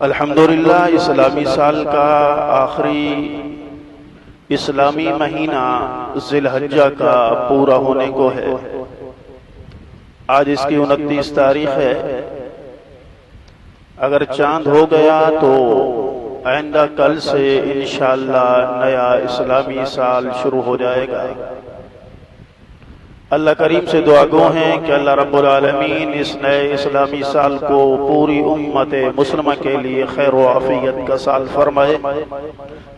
الحمدللہ اسلامی سال کا آخری اسلامی مہینہ ذی الحجہ کا پورا ہونے کو ہے۔ آج اس کی 29 تاریخ ہے۔ اگر چاند ہو گیا تو آئندہ کل سے انشاءاللہ نیا اسلامی سال شروع ہو جائے گا۔ اللہ کریم سے دعا گو ہیں کہ اللہ رب العالمین اس نئے اسلامی سال کو پوری امت مسلمہ کے لیے خیر و عافیت کا سال فرمائے،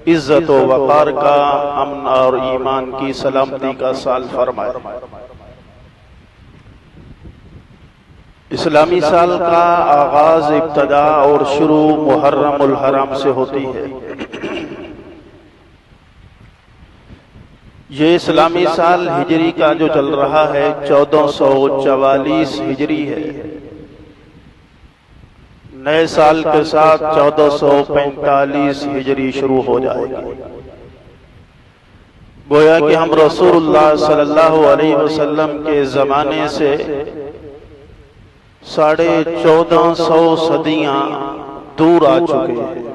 عزت و وقار کا، امن اور ایمان کی سلامتی کا سال فرمائے۔ اسلامی سال کا آغاز، ابتدا اور شروع محرم الحرام سے ہوتی ہے۔ یہ اسلامی سال ہجری کا جو چل رہا ہے 1444 ہجری ہے۔ نئے سال کے ساتھ 1445 ہجری شروع ہو جائے گی۔ گویا کہ ہم رسول اللہ صلی اللہ علیہ وسلم کے زمانے سے 1450 صدیاں دور آ چکے ہیں۔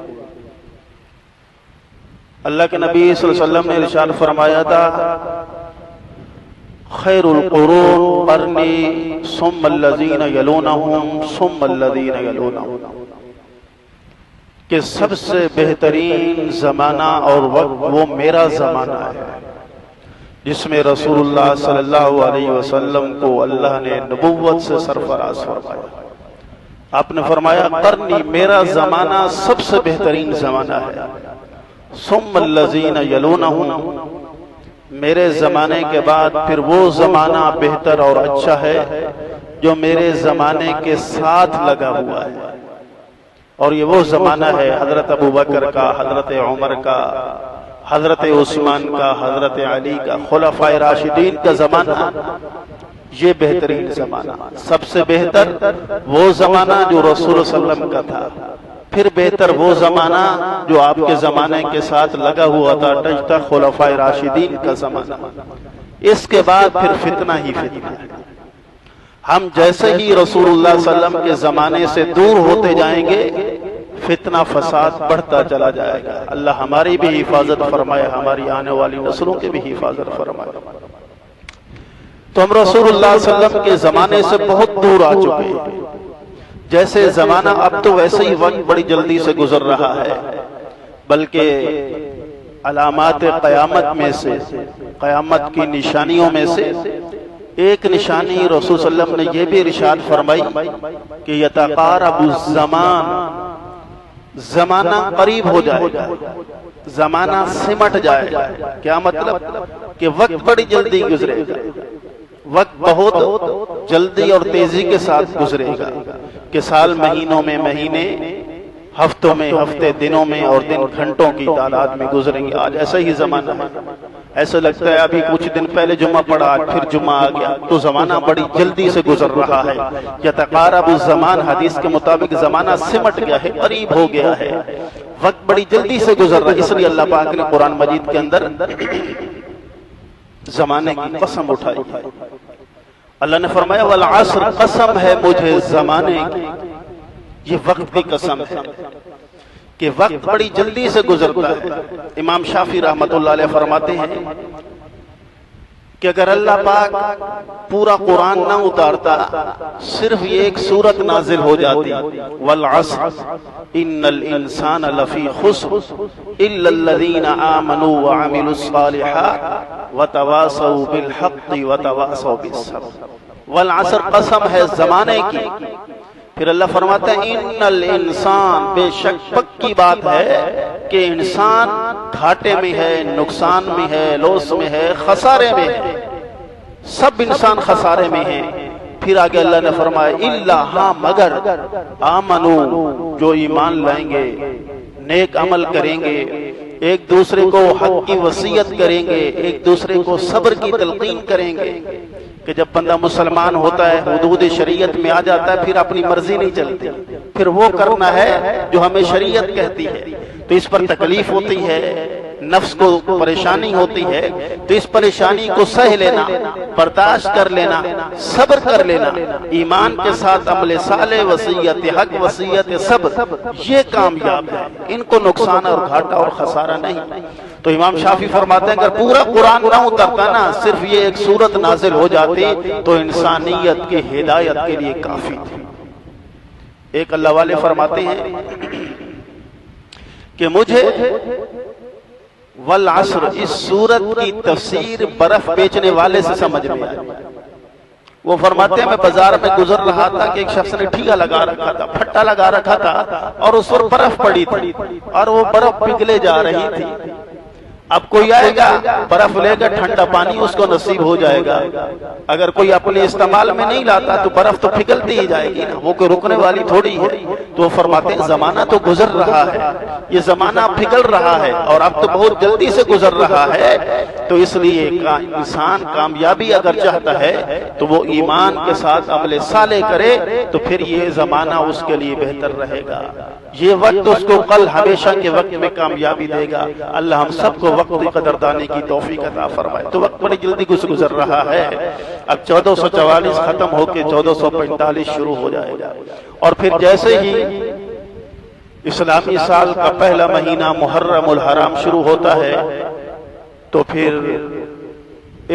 اللہ کے نبی صلی اللہ علیہ وسلم نے ارشاد فرمایا تھا، خیر القرون قرنی ثم الذین یلونہم ثم الذین یلونہم، کہ سب سے بہترین زمانہ اور وقت وہ میرا زمانہ ہے جس میں رسول اللہ صلی اللہ علیہ وسلم کو اللہ نے نبوت سے سرفراز فرمایا۔ آپ نے فرمایا قرنی، میرا زمانہ سب سے بہترین زمانہ ہے، ثم الذین یلونہم، میرے زمانے کے بعد پھر وہ زمانہ بہتر اور اچھا ہے جو میرے زمانے کے ساتھ لگا ہوا ہے۔ اور یہ وہ زمانہ ہے حضرت ابوبکر کا، حضرت عمر کا، حضرت عثمان کا، حضرت علی کا، خلفائے راشدین کا زمانہ۔ یہ بہترین زمانہ، سب سے بہتر وہ زمانہ جو رسول صلی اللہ علیہ وسلم کا تھا، پھر بہتر وہ زمانہ جو آپ کے زمانے کے ساتھ لگا ہوا تھا، ٹچتا خلفائے راشدین کا زمانہ۔ اس کے بعد پھر فتنہ ہی فتنہ ہے۔ ہم جیسے ہی رسول اللہ صلی اللہ علیہ وسلم کے زمانے سے دور ہوتے جائیں گے، فتنہ فساد بڑھتا چلا جائے گا۔ اللہ ہماری بھی حفاظت فرمائے، ہماری آنے والی نسلوں کی بھی حفاظت فرمائے۔ تو ہم رسول اللہ صلی اللہ علیہ وسلم کے زمانے سے بہت دور آ چکے ہیں۔ جیسے زمانہ اب تو ویسے ہی وقت بڑی جلدی سے گزر رہا ہے، بلکہ علامات قیامت میں سے، قیامت کی نشانیوں میں سے ایک نشانی رسول صلی اللہ علیہ وسلم نے یہ بھی ارشاد فرمائی کہ یتقارب الزمان، زمانہ قریب ہو جائے گا، زمانہ سمٹ جائے گا۔ کیا مطلب؟ کہ وقت بڑی جلدی گزرے گا، وقت بہت جلدی اور تیزی کے ساتھ گزرے گا، کہ سال مہینوں میں مہینے، ہفتوں میں ہفتے، دنوں میں اور دن گھنٹوں کی تعداد میں گزریں گے۔ آج ایسا ہی زمانہ ہے، ایسا لگتا ہے ابھی کچھ دن پہلے جمعہ پڑا، آج پھر جمعہ آ گیا، تو زمانہ بڑی جلدی سے گزر رہا ہے۔ یتقارب الزمان، حدیث کے مطابق زمانہ سمٹ گیا ہے، قریب ہو گیا ہے، وقت بڑی جلدی سے گزر رہا ہے۔ اس لیے اللہ پاک نے قرآن مجید کے اندر زمانے کی قسم اٹھائی۔ اللہ نے فرمایا والعصر، قسم ہے مجھے زمانے کی، یہ وقت کی قسم ہے کہ وقت بڑی جلدی سے گزرتا ہے۔ امام شافعی رحمۃ اللہ علیہ فرماتے ہیں کہ اگر اللہ پاک پورا قرآن نہ اتارتا، صرف یہ ایک سورت نازل ہو جاتی، والعصر ان الانسان لفی خسر الا الذین آمنوا وعملوا الصالحات وتواصوا بالحق وتواصوا بالصبر۔ والعصر، قسم ہے زمانے کی۔ پھر اللہ فرماتا ہے ان الانسان، بے شک پکی بات ہے کہ انسان گھاٹے میں ہے، نقصان میں ہے، لوس میں ہے، خسارے میں ہے، سب انسان خسارے میں ہیں۔ پھر آگے اللہ نے فرمایا الا، ہاں مگر، آمنو، جو ایمان لائیں گے، نیک عمل کریں گے، ایک دوسرے کو حق کی وصیت کریں گے، ایک دوسرے کو صبر کی تلقین کریں گے۔ کہ جب بندہ مسلمان ہوتا ہے، حدود شریعت میں آ جاتا ہے، پھر اپنی مرضی نہیں چلتی، پھر وہ کرنا ہے جو ہمیں شریعت کہتی ہے، تو اس پر تکلیف ہوتی ہے، نفس کو پریشانی ہوتی ہے تو اس پریشانی کو سہ لینا، برداشت کر لینا، صبر کر لینا، ایمان کے ساتھ عمل صالح، وصیت حق، وصیت صبر، یہ کامیاب ہے، ان کو نقصان اور گھاٹا اور خسارہ نہیں۔ تو امام شافعی فرماتے ہیں اگر پورا قرآن نہ اترتا نا، صرف یہ ایک سورت نازل ہو جاتی تو انسانیت کی ہدایت کے لیے کافی تھی۔ ایک اللہ والے فرماتے ہیں کہ مجھے والعصر اس سورت کی تفسیر برف بیچنے والے سے سمجھ میں آئی۔ وہ فرماتے ہیں میں بازار میں گزر رہا تھا کہ ایک شخص نے ٹھیکا لگا رکھا تھا، پھٹا لگا رکھا تھا، اور اس پر برف پڑی تھی اور وہ برف پگھلے جا رہی تھی۔ اب کوئی آئے گا برف لے کر، ٹھنڈا پانی اس کو نصیب ہو جائے گا، اگر کوئی اپنے استعمال میں نہیں لاتا تو برف تو پگھلتی ہی جائے گی نا، وہ کوئی رکنے والی تھوڑی ہے۔ تو وہ فرماتے ہیں زمانہ تو گزر رہا ہے، یہ زمانہ پگھل رہا ہے اور اب تو بہت جلدی سے گزر رہا ہے، تو اس لیے انسان کامیابی اگر چاہتا ہے تو وہ ایمان کے ساتھ عمل صالح کرے تو پھر یہ زمانہ اس کے لیے بہتر رہے گا، یہ وقت اس کو کل ہمیشہ کے وقت میں کامیابی دے گا۔ اللہ ہم سب کو وقت کی قدردانی کی توفیق عطا فرمائے۔ تو وقت بڑی جلدی گزر رہا ہے، اب 1444 ختم ہو کے 1445 شروع ہو جائے گا، اور پھر جیسے ہی اسلامی سال کا پہلا مہینہ محرم الحرام شروع ہوتا ہے تو پھر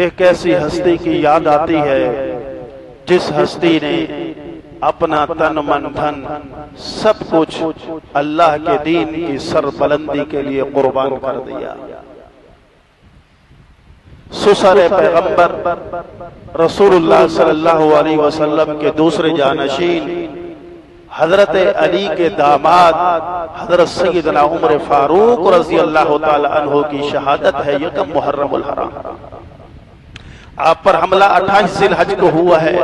ایک ایسی ہستی کی یاد آتی ہے جس ہستی نے اپنا تن من دھن سب کچھ اللہ کے دین کی سربلندی کے لیے قربان کر دیا۔ سسر پیغمبر رسول اللہ صلی اللہ علیہ وسلم کے دوسرے جانشین حضرت علی کے داماد حضرت سیدنا عمر فاروق رضی اللہ تعالی عنہ کی شہادت ہے یکم محرم الحرام۔ آپ پر حملہ 28 ذی الحج کو ہوا ہے،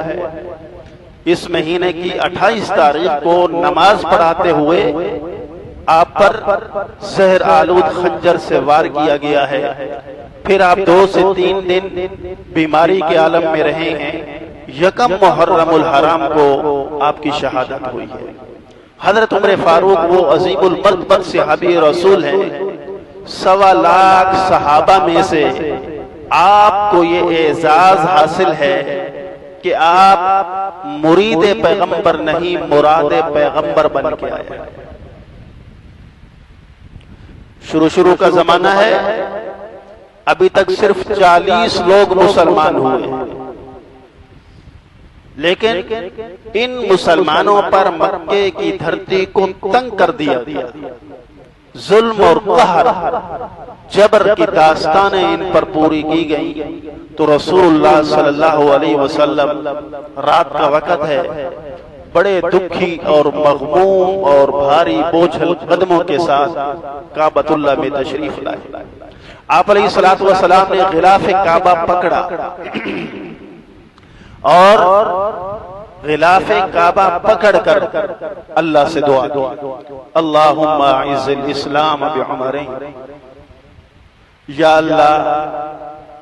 اس مہینے کی 28 تاریخ کو نماز پڑھاتے ہوئے آپ پر زہر آلود خنجر سے وار کیا گیا ہے، پھر آپ 2 سے 3 دن بیماری کے عالم میں رہے ہیں، یکم محرم الحرام کو آپ کی شہادت ہوئی ہے۔ حضرت عمر فاروق وہ عظیم المرتبہ صحابی رسول ہیں، 1.25 لاکھ صحابہ میں سے آپ کو یہ اعزاز حاصل ہے کہ آپ مرید پیغمبر نہیں مراد پیغمبر بن کے آئے۔ شروع کا زمانہ ہے، ابھی تک صرف 40 لوگ مسلمان ہوئے، لیکن ان مسلمانوں پر مکے کی دھرتی کو تنگ کر دیا، ظلم اور قہر جبر کی داستانیں ان پر پوری کی گئیں۔ تو رسول اللہ صلی اللہ علیہ وسلم رات کا وقت ہے، بڑے دکھی اور مغموم اور بھاری بوجھل قدموں کے ساتھ کعبۃ اللہ میں تشریف لائے۔ آپ علیہ السلام نے غلاف کعبہ پکڑا اور غلاف کعبہ پکڑ کر اللہ سے دعا کی، اللہم اعز الاسلام بعمرین، یا اللہ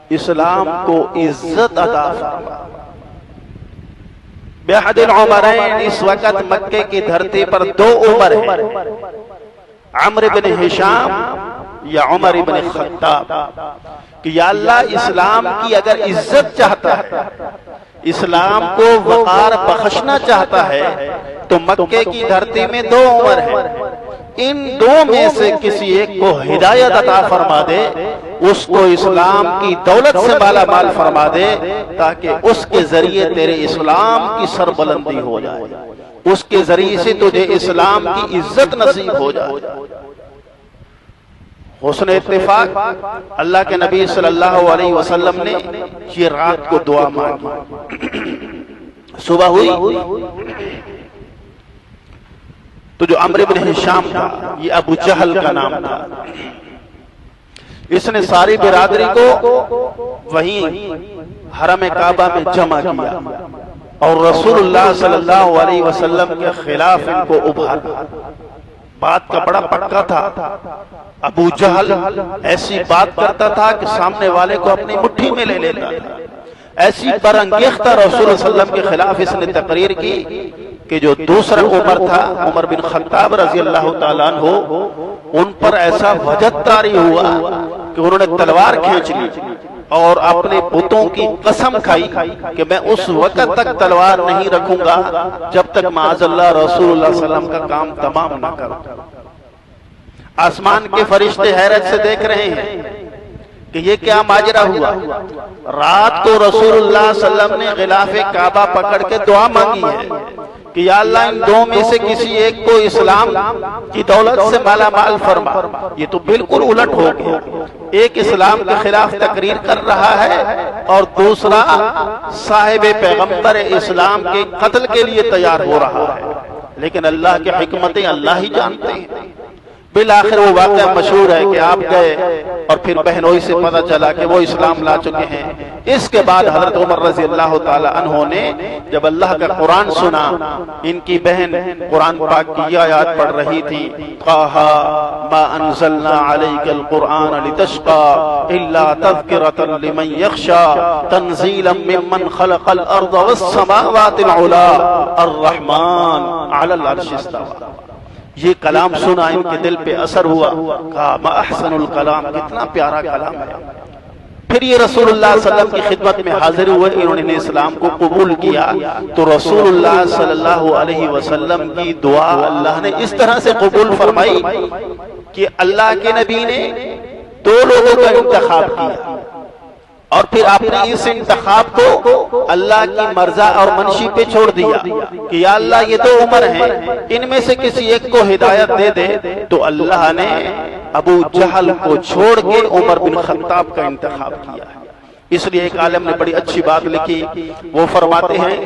اسلام کو عزت عطا فرما۔ بأحد العمرین، اس وقت مکے کی دھرتی پر 2 عمر ہیں، عمر بن ہشام یا عمر بن خطاب، کہ یا اللہ اسلام کی اگر عزت چاہتا ہے، اسلام کو وقار بخشنا چاہتا ہے تو مکے کی دھرتی میں 2 عمر ہیں، ان 2 میں سے کسی ایک کو ہدایت عطا فرما دے، اس کو اسلام کی دولت سے مالا مال فرما دے، تاکہ اس کے ذریعے تیرے اسلام کی سربلندی ہو جائے، اس کے ذریعے سے تجھے اسلام کی عزت نصیب ہو جائے۔ حسن اتفاق اللہ کے نبی صلی اللہ علیہ وسلم نے یہ رات کو دعا مانگی، صبح ہوئی تو جو عمرو بن ہشام تھا، یہ ابو جہل کا نام تھا، اس نے ساری برادری کو وہیں حرم کعبہ میں جمع کیا اور رسول اللہ صلی اللہ علیہ وسلم کے خلاف ان کو ابھارا۔ بات کا بڑا پکا تھا، ابو جہل ایسی بات کرتا تھا کہ سامنے والے کو اپنی مٹھی میں لے لیتا تھا، ایسی برانگیختہ رسول اللہ صلی اللہ علیہ وسلم کے خلاف اس نے تقریر کی کہ جو دوسرا عمر تھا، عمر بن خطاب رضی اللہ تعالیٰ عنہ، ان پر ایسا وجد طاری ہوا کہ انہوں نے تلوار کھینچ لی اور اپنے بتوں کی قسم کھائی کہ میں اس وقت تک تلوار نہیں رکھوں گا جب تک معاذ اللہ رسول اللہ صلی اللہ علیہ وسلم کا کام تمام نہ کروں۔ آسمان کے فرشتے حیرت سے دیکھ رہے ہیں کہ یہ کیا ماجرا ہوا۔ رات کو رسول اللہ صلی اللہ علیہ وسلم نے غلاف کعبہ پکڑ کے دعا مانگی ہے کہ یا اللہ ان دو میں سے کسی ایک کو اسلام کی دولت سے مالا مال فرما۔ یہ تو بالکل الٹ ہو گیا، ایک اسلام کے خلاف تقریر کر رہا ہے اور دوسرا صاحب پیغمبر اسلام کے قتل کے لیے تیار ہو رہا ہے۔ لیکن اللہ کی حکمتیں اللہ ہی جانتے ہیں۔ بالآخر وہ واقعہ مشہور ہے کہ آپ گئے اور پھر بہنوئی سے پتہ چلا کہ وہ اسلام لا چکے ہیں۔ اس کے بعد حضرت عمر رضی اللہ تعالی عنہ نے جب اللہ کا قرآن سنا، ان کی بہن قرآن پاک کی یہ آیات پڑھ رہی تھی، طٰہٰ ما انزلنا علیک القرآن لتشقى الا تذکرۃ لمن یخشی تنزیلا ممن خلق الارض والسماوات العلی الرحمن علی العرش استوى۔ یہ کلام سنا، ان کے دل پہ اثر ہوا، کہا ما احسن الکلام، کتنا پیارا کلام ہے۔ پھر یہ رسول اللہ صلی اللہ علیہ وسلم کی خدمت میں حاضر ہوئے، انہوں نے اسلام کو قبول کیا تو رسول اللہ صلی اللہ علیہ وسلم کی دعا اللہ نے اس طرح سے قبول فرمائی کہ اللہ کے نبی نے دو لوگوں کا انتخاب کیا اور پھر آپ نے اس انتخاب کو اللہ کی مرضی اور منشی پہ چھوڑ دیا کہ یا اللہ یہ دو عمر ہیں، ان میں سے کسی ایک کو ہدایت دے دے، تو اللہ نے ابو جہل کو چھوڑ کے عمر بن خطاب کا انتخاب کیا۔ اس لیے ایک عالم نے بڑی اچھی بات لکھی، وہ فرماتے ہیں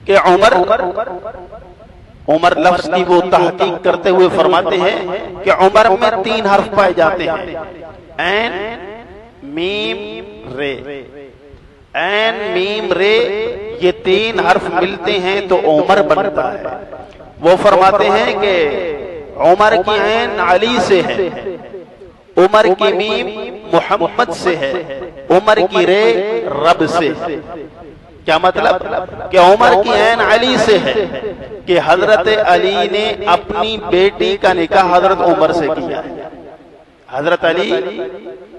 کہ عمر لفظ کی وہ تحقیق کرتے ہوئے فرماتے ہیں کہ عمر میں 3 حرف پائے جاتے ہیں، عین میم رے، عین میم رے، یہ 3 حرف ملتے ہیں تو عمر بنتا ہے۔ وہ فرماتے ہیں کہ عمر کی عین علی سے ہے، عمر کی میم محمد سے ہے، عمر کی رے رب سے ہے۔ کیا مطلب کہ عمر کی عین علی سے ہے کہ حضرت علی نے اپنی بیٹی کا نکاح حضرت عمر سے کیا ہے۔ حضرت علی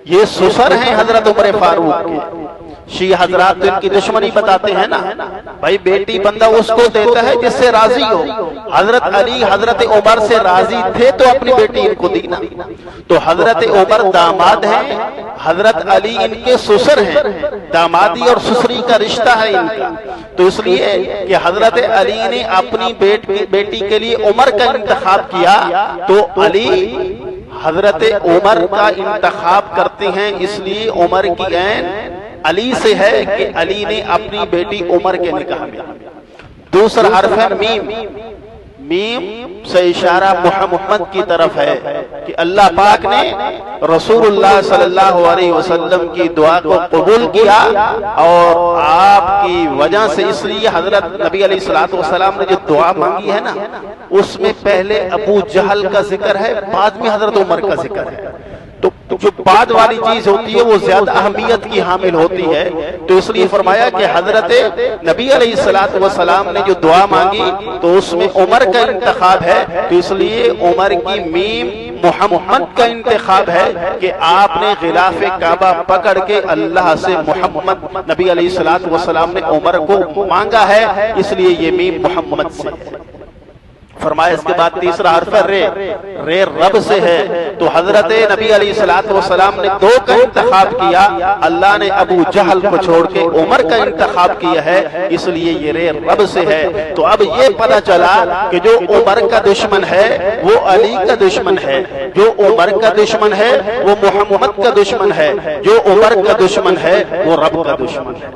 یہ سسر ہیں حضرت عمر فاروق کے۔ شیعہ حضرات ان کی دشمنی بتاتے ہیں نا، بھائی بیٹی بندہ اس کو دیتا ہے جس سے راضی ہو۔ حضرت علی حضرت عمر سے راضی تھے تو اپنی بیٹی ان کو دینا، تو حضرت عمر داماد ہیں، حضرت علی ان کے سسر ہیں، دامادی اور سسری کا رشتہ ہے ان کا۔ تو اس لیے کہ حضرت علی نے اپنی بیٹی کے لیے عمر کا انتخاب کیا تو علی حضرت عمر کا انتخاب کرتے ہیں، اس لیے عمر کی عین علی سے ہے کہ علی نے اپنی بیٹی عمر کے نکاح میں۔ دوسرا حرف ہے میم، میم سے اشارہ محمد کی طرف ہے کہ اللہ پاک نے رسول اللہ صلی اللہ علیہ وسلم کی دعا کو قبول کیا اور آپ کی وجہ سے، اس لیے حضرت نبی علیہ السلام نے جو دعا مانگی ہے نا، اس میں پہلے ابو جہل کا ذکر ہے، بعد میں حضرت عمر کا ذکر ہے۔ تو جو بعد والی چیز ہوتی ہے وہ زیادہ اہمیت کی حامل ہوتی ہے، تو اس لیے فرمایا کہ حضرت نبی علیہ السلام نے جو دعا مانگی تو اس میں عمر کا انتخاب ہے، تو اس لیے عمر کی میم محمد کا انتخاب ہے کہ آپ نے غلاف کعبہ پکڑ کے اللہ سے محمد نبی علیہ السلام نے عمر کو مانگا ہے، اس لیے یہ میم محمد سے ہے۔ فرمایا اس کے بعد تیسرا حرف ہے رے، رے رب سے ہے، تو حضرت نبی علیہ السلام نے 2 کا انتخاب کیا، اللہ نے ابو جہل کو چھوڑ کے عمر کا انتخاب کیا ہے، اس لیے یہ رے رب سے ہے۔ تو اب یہ پتہ چلا کہ جو عمر کا دشمن ہے وہ علی کا دشمن ہے، جو عمر کا دشمن ہے وہ محمد کا دشمن ہے، جو عمر کا دشمن ہے وہ رب کا دشمن ہے۔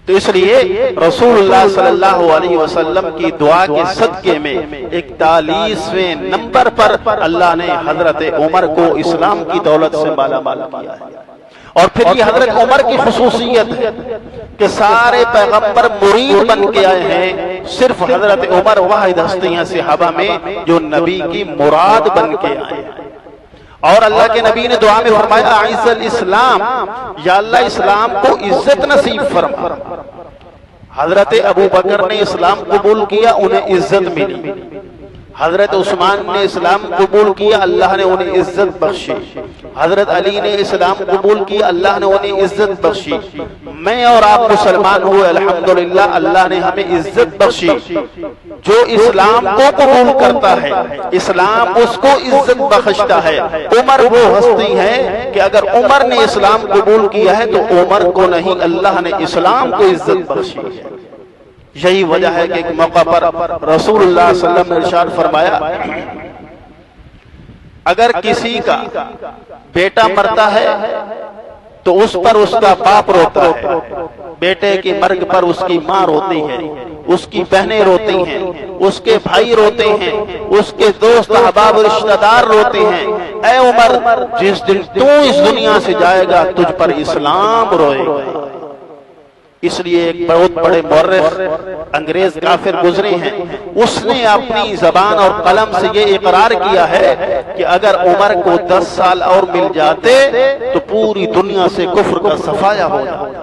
تو اس لیے رسول اللہ صلی اللہ علیہ وسلم کی دعا کے صدقے میں 41ویں نمبر پر اللہ نے حضرت عمر کو اسلام کی دولت سے مالا مال کیا ہے۔ اور پھر یہ حضرت عمر کی خصوصیت ہے کہ سارے پیغمبر مرید بن کے آئے ہیں، صرف حضرت عمر واحد ہستی ہیں صحابہ میں جو نبی کی مراد بن کے آئے ہیں۔ اور اللہ کے نبی نے دعا میں فرمایا اعز الاسلام، یا اللہ اسلام کو عزت نصیب فرما۔ حضرت ابو بکر نے اسلام قبول کیا، انہیں عزت ملی۔ حضرت عثمان نے اسلام قبول کیا، اللہ نے انہیں عزت بخشی۔ حضرت علی نے اسلام قبول کیا، اللہ نے انہیں عزت بخشی۔ میں اور آپ مسلمان ہوئے الحمدللہ، اللہ نے ہمیں عزت بخشی۔ جو اسلام کو قبول کرتا ہے اسلام اس کو عزت بخشتا ہے۔ عمر وہ ہستی ہے کہ اگر عمر نے اسلام قبول کیا ہے تو عمر کو نہیں، اللہ نے اسلام کو عزت بخشی ہے۔ یہی وجہ ہے کہ ایک موقع پر رسول اللہ صلی اللہ علیہ وسلم نے ارشاد فرمایا، اگر کسی کا بیٹا مرتا ہے تو اس پر اس کا باپ روتا ہے، بیٹے کی مرگ پر اس کی ماں روتی ہے، اس کی بہنیں روتی ہیں، اس کے بھائی روتے ہیں، اس کے دوست احباب رشتہ دار روتے ہیں۔ اے عمر، جس دن تو اس دنیا سے جائے گا تجھ پر اسلام روئے گا۔ اس لیے ایک بہت بڑے مورخ انگریز کافر گزرے ہیں، اس نے اپنی زبان اور قلم سے یہ اقرار کیا ہے کہ اگر عمر کو 10 سال اور مل جاتے تو پوری دنیا سے کفر کا صفایا ہو جاتا۔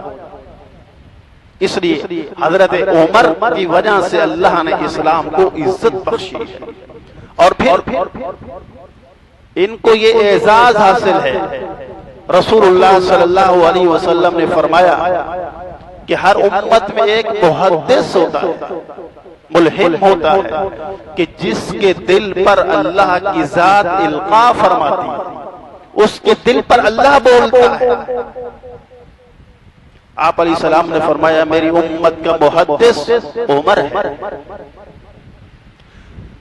اس لیے حضرت عمر کی وجہ سے اللہ نے اسلام کو عزت بخشی ہے۔ اور پھر ان کو یہ اعزاز حاصل ہے، رسول اللہ صلی اللہ علیہ وسلم نے فرمایا کہ ہر امت میں ایک محدث ہوتا ہے، ملہم ہوتا ہے کہ جس کے دل پر اللہ کی ذات القاء فرماتی ہے، اس کے دل پر اللہ بولتا ہے۔ آپ علیہ السلام نے فرمایا میری امت کا محدث عمر ہے۔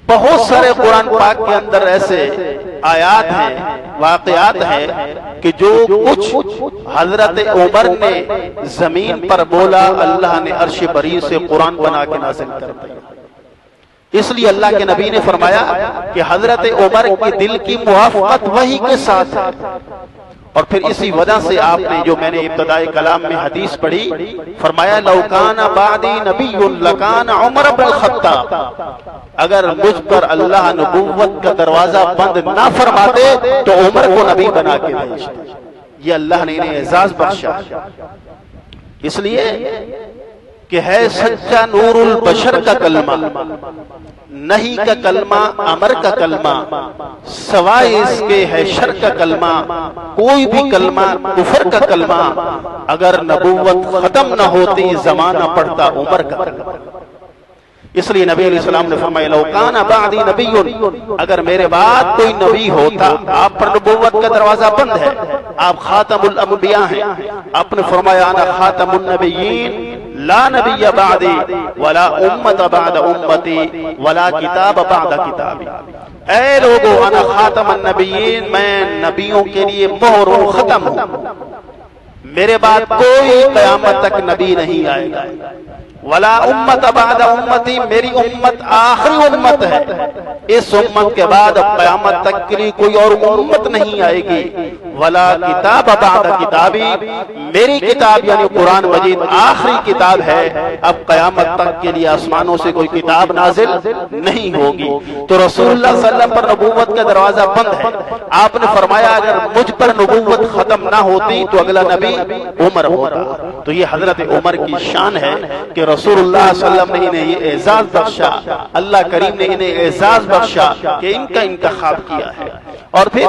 بہت سارے قرآن پاک کے اندر ایسے آیات ہیں، واقعات ہیں کہ جو کچھ حضرت عمر نے زمین پر بولا اللہ نے عرش بری سے قرآن بنا کے نازل کر دیا۔ اس لیے اللہ کے نبی نے فرمایا کہ حضرت عمر کے دل کی موافقت وحی کے ساتھ ہے۔ اور پھر اسی وجہ سے آپ نے جو میں نے ابتدائی کلام میں حدیث پڑھی، فرمایا لو کان بعدی نبی لکان عمر بن الخطاب، اگر مجھ پر اللہ نبوت کا دروازہ بند نہ فرماتے تو عمر کو نبی بنا کے بھیجتے۔ یہ اللہ نے انہیں اعزاز بخشا، اس لیے کہ ہے سچا نور البشر کا کلمہ، نہیں کا کلمہ امر کا کلمہ، سوائے اس کے ہے شر کا کلمہ، کوئی بھی کلمہ کفر کا کلمہ، اگر نبوت ختم نہ ہوتی زمانہ پڑتا عمر کا کلمہ۔ اس لیے نبی علیہ السلام نے فرمایا لو کان بعدی نبی، اگر میرے بعد کوئی نبی ہوتا، آپ پر نبوت کا دروازہ بند ہے، آپ خاتم الانبیاء ہیں۔ آپ نے فرمایا انا خاتم النبیین لا نبی بعدی ولا امت بعد امتی ولا کتاب بعد کتابی۔ اے لوگو انا خاتم النبیین، میں نبیوں کے لیے مہر و ختم ہوں، میرے بعد کوئی قیامت تک نبی نہیں آئے گا۔ ولا امت بعد امتی، میری امت آخری امت ہے، اس امت کے بعد اب قیامت تک کے لیے کوئی اور امت نہیں آئے گی۔ ولا کتاب بعد کتابی، میری کتاب یعنی قرآن مجید آخری کتاب ہے، اب قیامت تک کے لیے آسمانوں سے کوئی کتاب نازل نہیں ہوگی۔ تو رسول اللہ صلی اللہ علیہ وسلم پر نبوت کا دروازہ بند ہے۔ آپ نے فرمایا اگر مجھ پر نبوت ختم نہ ہوتی تو اگلا نبی عمر ہوتا۔ تو یہ حضرت عمر کی شان ہے کہ رسول اللہ صلی اللہ علیہ وسلم نے انہیں یہ اعزاز بخشا، اللہ کریم نے انہیں اعزاز بخشا کہ ان کا انتخاب کیا ہے۔ اور پھر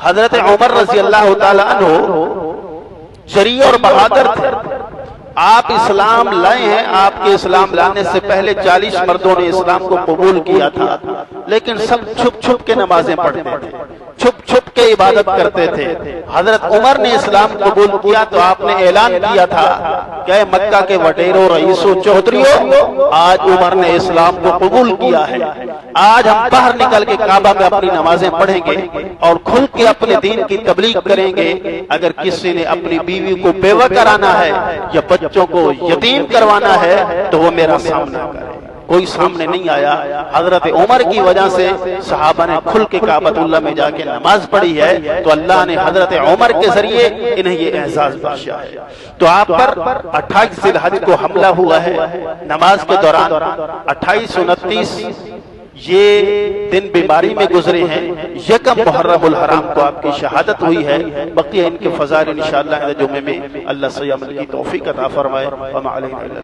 حضرت عمر رضی اللہ تعالی عنہ جری اور بہادر تھے۔ آپ اسلام لائے ہیں، آپ کے اسلام لانے سے پہلے 40 مردوں نے اسلام کو قبول کیا تھا، لیکن سب چھپ چھپ کے نمازیں پڑھتے تھے، چھپ چھپ کے عبادت کرتے تھے۔ حضرت عمر نے اسلام قبول کیا تو آپ نے اعلان کیا تھا کہ اے مکہ کے وڈیروں، رئیسوں، چودھریوں، آج عمر نے اسلام کو قبول کیا ہے، آج ہم باہر نکل کے کعبہ میں اپنی نمازیں پڑھیں گے اور کھل کے اپنے دین کی تبلیغ کریں گے۔ اگر کسی نے اپنی بیوی کو بیوہ کرانا ہے یا بچوں کو یتیم کروانا ہے تو وہ میرا سامنا کرے۔ کوئی سامنے نہیں آیا۔ حضرت عمر کی وجہ سے صحابہ نے کھل کے کعبۃ اللہ میں جا کے نماز پڑھی ہے، تو اللہ نے حضرت عمر کے ذریعے انہیں یہ اعزاز بخشا ہے۔ تو آپ پر 28 ذی الحج کو حملہ ہوا ہے، نماز کے دوران 28 29 یہ دن بیماری میں گزرے ہیں، یکم محرم الحرام کو آپ کی شہادت ہوئی ہے۔ بقیہ ان کے فضائل انشاءاللہ جمعے میں اللہ سے عمل کی توفیق عطا فرمائے۔ وما علینا